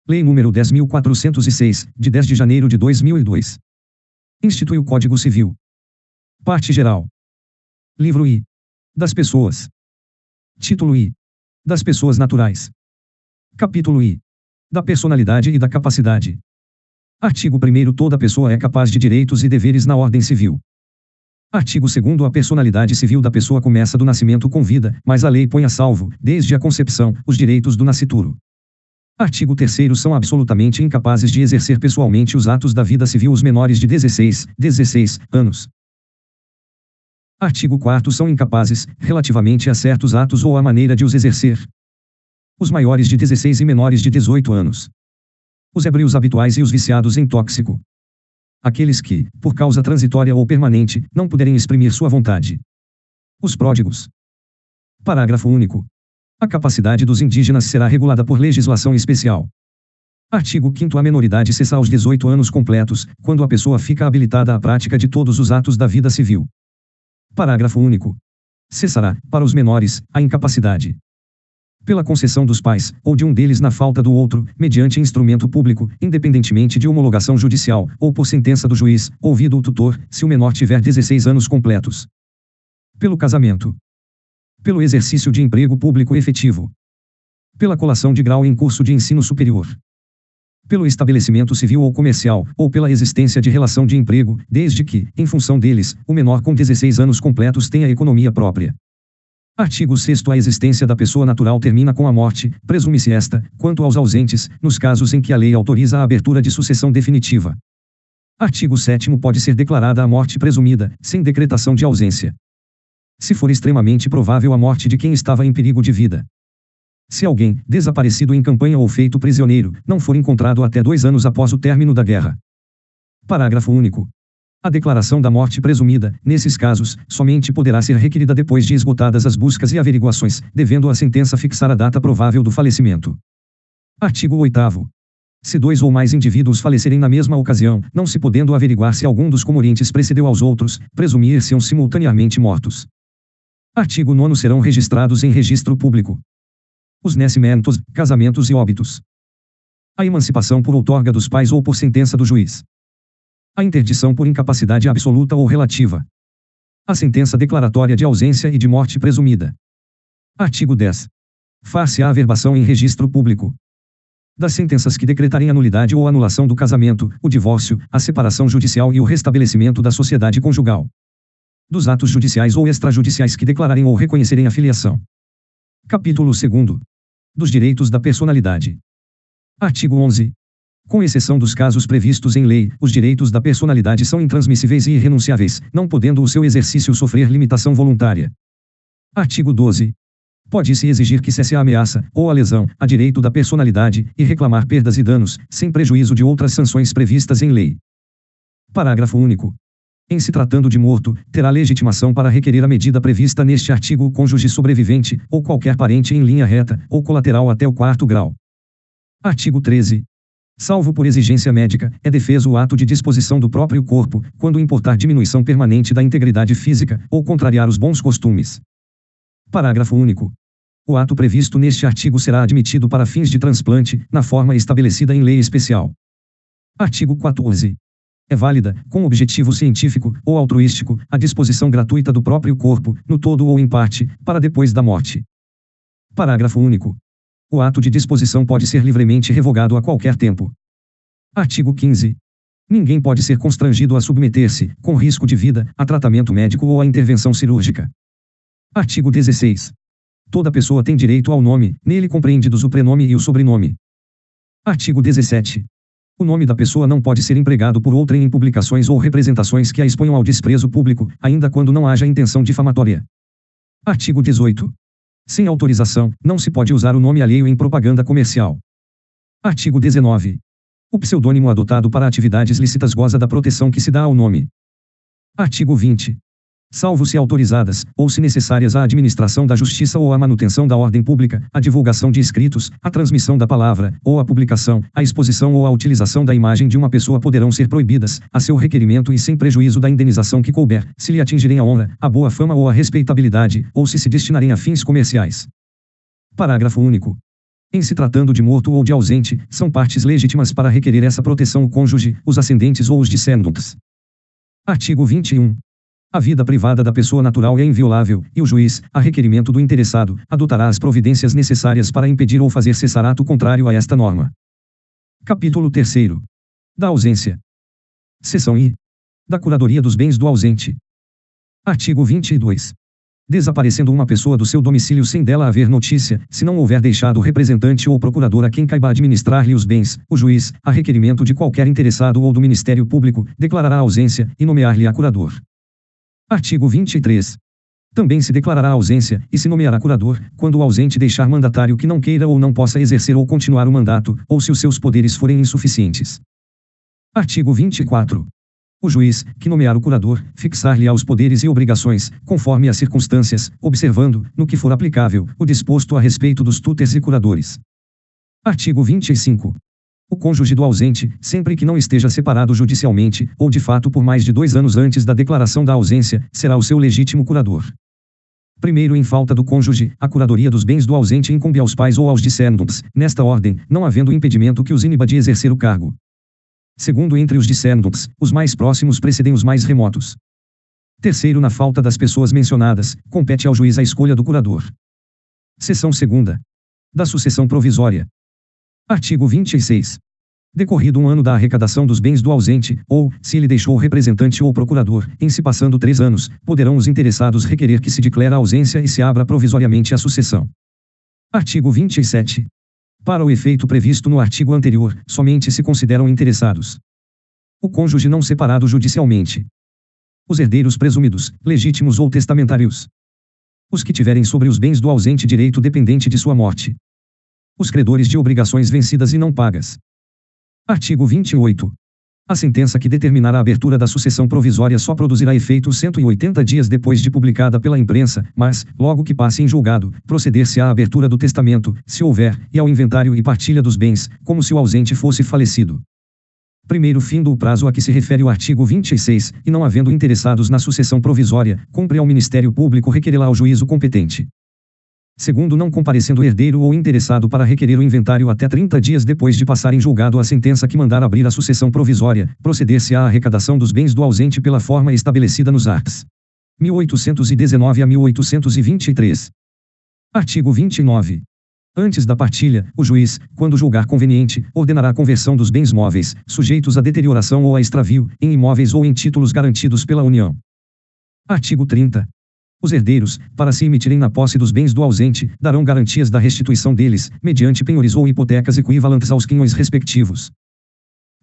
Lei nº 10.406, de 10 de janeiro de 2002. Institui o Código Civil. Parte geral. Livro I. Das pessoas. Título I. Das pessoas naturais. Capítulo I. Da personalidade e da capacidade. Artigo 1º. Toda pessoa é capaz de direitos e deveres na ordem civil. Artigo 2º. A personalidade civil da pessoa começa do nascimento com vida, mas a lei põe a salvo, desde a concepção, os direitos do nascituro. Artigo 3º. São absolutamente incapazes de exercer pessoalmente os atos da vida civil os menores de 16 anos. Artigo 4º. São incapazes, relativamente a certos atos ou à maneira de os exercer, os maiores de 16 e menores de 18 anos. Os ébrios habituais e os viciados em tóxico. Aqueles que, por causa transitória ou permanente, não puderem exprimir sua vontade. Os pródigos. Parágrafo único. A capacidade dos indígenas será regulada por legislação especial. Artigo 5º. A menoridade cessa aos 18 anos completos, quando a pessoa fica habilitada à prática de todos os atos da vida civil. Parágrafo único. Cessará, para os menores, a incapacidade pela concessão dos pais, ou de um deles na falta do outro, mediante instrumento público, independentemente de homologação judicial, ou por sentença do juiz, ouvido o tutor, se o menor tiver 16 anos completos. Pelo casamento. Pelo exercício de emprego público efetivo. Pela colação de grau em curso de ensino superior. Pelo estabelecimento civil ou comercial, ou pela existência de relação de emprego, desde que, em função deles, o menor com 16 anos completos tenha economia própria. Artigo 6º. A existência da pessoa natural termina com a morte, presume-se esta, quanto aos ausentes, nos casos em que a lei autoriza a abertura de sucessão definitiva. Artigo 7º. Pode ser declarada a morte presumida, sem decretação de ausência, se for extremamente provável a morte de quem estava em perigo de vida. Se alguém, desaparecido em campanha ou feito prisioneiro, não for encontrado até 2 anos após o término da guerra. Parágrafo único. A declaração da morte presumida, nesses casos, somente poderá ser requerida depois de esgotadas as buscas e averiguações, devendo a sentença fixar a data provável do falecimento. Artigo 8º. Se 2 ou mais indivíduos falecerem na mesma ocasião, não se podendo averiguar se algum dos comorentes precedeu aos outros, presumir-se-ão simultaneamente mortos. Artigo 9º. Serão registrados em registro público os nascimentos, casamentos e óbitos. A emancipação por outorga dos pais ou por sentença do juiz. A interdição por incapacidade absoluta ou relativa. A sentença declaratória de ausência e de morte presumida. Artigo 10. Far-se a averbação em registro público das sentenças que decretarem a nulidade ou anulação do casamento, o divórcio, a separação judicial e o restabelecimento da sociedade conjugal. Dos atos judiciais ou extrajudiciais que declararem ou reconhecerem a filiação. Capítulo 2º. Dos direitos da personalidade. Artigo 11. Com exceção dos casos previstos em lei, os direitos da personalidade são intransmissíveis e irrenunciáveis, não podendo o seu exercício sofrer limitação voluntária. Artigo 12. Pode-se exigir que cesse a ameaça, ou a lesão, a direito da personalidade, e reclamar perdas e danos, sem prejuízo de outras sanções previstas em lei. Parágrafo único. Em se tratando de morto, terá legitimação para requerer a medida prevista neste artigo o cônjuge sobrevivente, ou qualquer parente em linha reta, ou colateral até o 4º grau. Artigo 13. Salvo por exigência médica, é defeso o ato de disposição do próprio corpo, quando importar diminuição permanente da integridade física, ou contrariar os bons costumes. Parágrafo único. O ato previsto neste artigo será admitido para fins de transplante, na forma estabelecida em lei especial. Artigo 14. É válida, com objetivo científico, ou altruístico, a disposição gratuita do próprio corpo, no todo ou em parte, para depois da morte. Parágrafo único. O ato de disposição pode ser livremente revogado a qualquer tempo. Artigo 15. Ninguém pode ser constrangido a submeter-se, com risco de vida, a tratamento médico ou a intervenção cirúrgica. Artigo 16. Toda pessoa tem direito ao nome, nele compreendidos o prenome e o sobrenome. Artigo 17. O nome da pessoa não pode ser empregado por outrem em publicações ou representações que a exponham ao desprezo público, ainda quando não haja intenção difamatória. Artigo 18. Sem autorização, não se pode usar o nome alheio em propaganda comercial. Artigo 19. O pseudônimo adotado para atividades lícitas goza da proteção que se dá ao nome. Artigo 20. Salvo se autorizadas, ou se necessárias à administração da justiça ou à manutenção da ordem pública, a divulgação de escritos, a transmissão da palavra, ou a publicação, a exposição ou a utilização da imagem de uma pessoa poderão ser proibidas, a seu requerimento e sem prejuízo da indenização que couber, se lhe atingirem a honra, a boa fama ou a respeitabilidade, ou se destinarem a fins comerciais. Parágrafo único. Em se tratando de morto ou de ausente, são partes legítimas para requerer essa proteção o cônjuge, os ascendentes ou os descendentes. Artigo 21. A vida privada da pessoa natural é inviolável, e o juiz, a requerimento do interessado, adotará as providências necessárias para impedir ou fazer cessar ato contrário a esta norma. Capítulo 3º. Da ausência. Seção I. Da curadoria dos bens do ausente. Artigo 22. Desaparecendo uma pessoa do seu domicílio sem dela haver notícia, se não houver deixado o representante ou procurador a quem caiba administrar-lhe os bens, o juiz, a requerimento de qualquer interessado ou do Ministério Público, declarará a ausência e nomear-lhe-á curador. Artigo 23. Também se declarará a ausência, e se nomeará curador, quando o ausente deixar mandatário que não queira ou não possa exercer ou continuar o mandato, ou se os seus poderes forem insuficientes. Artigo 24. O juiz, que nomear o curador, fixar-lhe-á os poderes e obrigações, conforme as circunstâncias, observando, no que for aplicável, o disposto a respeito dos tutores e curadores. Artigo 25. O cônjuge do ausente, sempre que não esteja separado judicialmente, ou de fato por mais de 2 anos antes da declaração da ausência, será o seu legítimo curador. Primeiro, em falta do cônjuge, a curadoria dos bens do ausente incumbe aos pais ou aos descendentes, nesta ordem, não havendo impedimento que os iniba de exercer o cargo. Segundo, entre os descendentes, os mais próximos precedem os mais remotos. Terceiro, na falta das pessoas mencionadas, compete ao juiz a escolha do curador. Seção 2ª. Da sucessão provisória. Artigo 26. Decorrido 1 ano da arrecadação dos bens do ausente, ou, se ele deixou representante ou procurador, em se passando 3 anos, poderão os interessados requerer que se declare a ausência e se abra provisoriamente a sucessão. Artigo 27. Para o efeito previsto no artigo anterior, somente se consideram interessados o cônjuge não separado judicialmente, os herdeiros presumidos, legítimos ou testamentários, os que tiverem sobre os bens do ausente direito dependente de sua morte, os credores de obrigações vencidas e não pagas. Artigo 28. A sentença que determinar a abertura da sucessão provisória só produzirá efeito 180 dias depois de publicada pela imprensa, mas, logo que passe em julgado, proceder-se-á à abertura do testamento, se houver, e ao inventário e partilha dos bens, como se o ausente fosse falecido. Primeiro, findo o prazo a que se refere o artigo 26, e não havendo interessados na sucessão provisória, cumpre ao Ministério Público requerê-la ao juízo competente. Segundo, não comparecendo herdeiro ou interessado para requerer o inventário até 30 dias depois de passar em julgado a sentença que mandar abrir a sucessão provisória, proceder-se-á à arrecadação dos bens do ausente pela forma estabelecida nos arts. 1819 a 1823. Artigo 29. Antes da partilha, o juiz, quando julgar conveniente, ordenará a conversão dos bens móveis, sujeitos a deterioração ou a extravio, em imóveis ou em títulos garantidos pela União. Artigo 30. Os herdeiros, para se emitirem na posse dos bens do ausente, darão garantias da restituição deles, mediante penhores ou hipotecas equivalentes aos quinhões respectivos.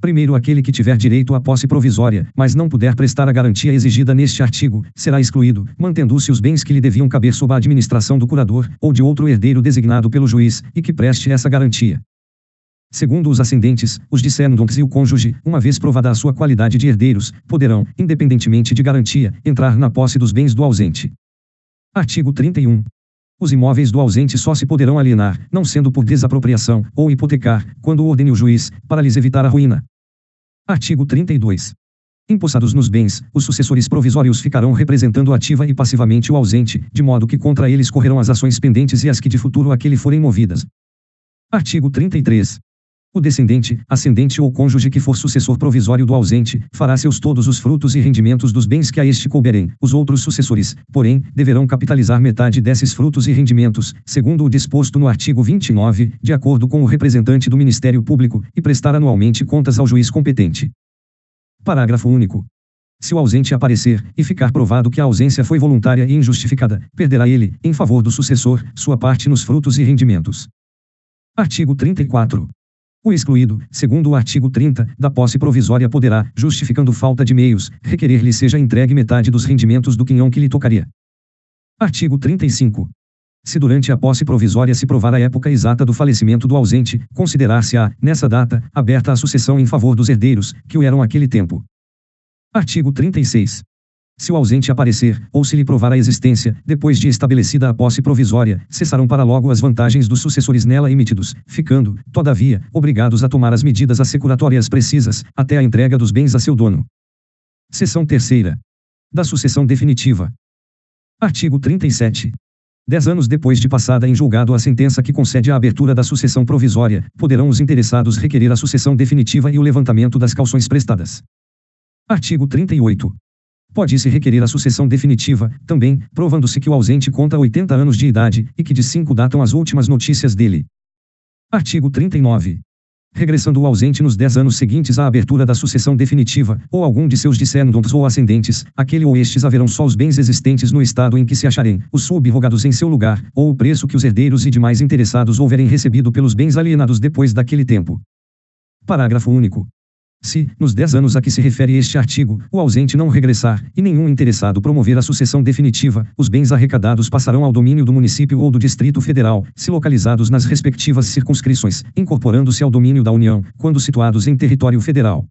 Primeiro, aquele que tiver direito à posse provisória, mas não puder prestar a garantia exigida neste artigo, será excluído, mantendo-se os bens que lhe deviam caber sob a administração do curador, ou de outro herdeiro designado pelo juiz, e que preste essa garantia. Segundo, os ascendentes, os descendentes e o cônjuge, uma vez provada a sua qualidade de herdeiros, poderão, independentemente de garantia, entrar na posse dos bens do ausente. Artigo 31. Os imóveis do ausente só se poderão alienar, não sendo por desapropriação, ou hipotecar, quando o ordene o juiz, para lhes evitar a ruína. Artigo 32. Empossados nos bens, os sucessores provisórios ficarão representando ativa e passivamente o ausente, de modo que contra eles correrão as ações pendentes e as que de futuro a que lhe forem movidas. Artigo 33. O descendente, ascendente ou cônjuge que for sucessor provisório do ausente, fará seus todos os frutos e rendimentos dos bens que a este couberem. Os outros sucessores, porém, deverão capitalizar metade desses frutos e rendimentos, segundo o disposto no artigo 29, de acordo com o representante do Ministério Público, e prestar anualmente contas ao juiz competente. Parágrafo único. Se o ausente aparecer, e ficar provado que a ausência foi voluntária e injustificada, perderá ele, em favor do sucessor, sua parte nos frutos e rendimentos. Artigo 34. O excluído, segundo o artigo 30, da posse provisória poderá, justificando falta de meios, requerer-lhe seja entregue metade dos rendimentos do quinhão que lhe tocaria. Artigo 35. Se durante a posse provisória se provar a época exata do falecimento do ausente, considerar-se-á, nessa data, aberta a sucessão em favor dos herdeiros, que o eram àquele tempo. Artigo 36. Se o ausente aparecer, ou se lhe provar a existência, depois de estabelecida a posse provisória, cessarão para logo as vantagens dos sucessores nela emitidos, ficando, todavia, obrigados a tomar as medidas assecuratórias precisas, até a entrega dos bens a seu dono. Seção 3ª. Da sucessão definitiva. Artigo 37. 10 anos depois de passada em julgado a sentença que concede a abertura da sucessão provisória, poderão os interessados requerer a sucessão definitiva e o levantamento das cauções prestadas. Artigo 38. Pode-se requerer a sucessão definitiva, também, provando-se que o ausente conta 80 anos de idade, e que de 5 datam as últimas notícias dele. Artigo 39. Regressando o ausente nos 10 anos seguintes à abertura da sucessão definitiva, ou algum de seus descendentes ou ascendentes, aquele ou estes haverão só os bens existentes no estado em que se acharem, os subrogados em seu lugar, ou o preço que os herdeiros e demais interessados houverem recebido pelos bens alienados depois daquele tempo. Parágrafo único. Se, nos 10 anos a que se refere este artigo, o ausente não regressar, e nenhum interessado promover a sucessão definitiva, os bens arrecadados passarão ao domínio do município ou do Distrito Federal, se localizados nas respectivas circunscrições, incorporando-se ao domínio da União, quando situados em território federal.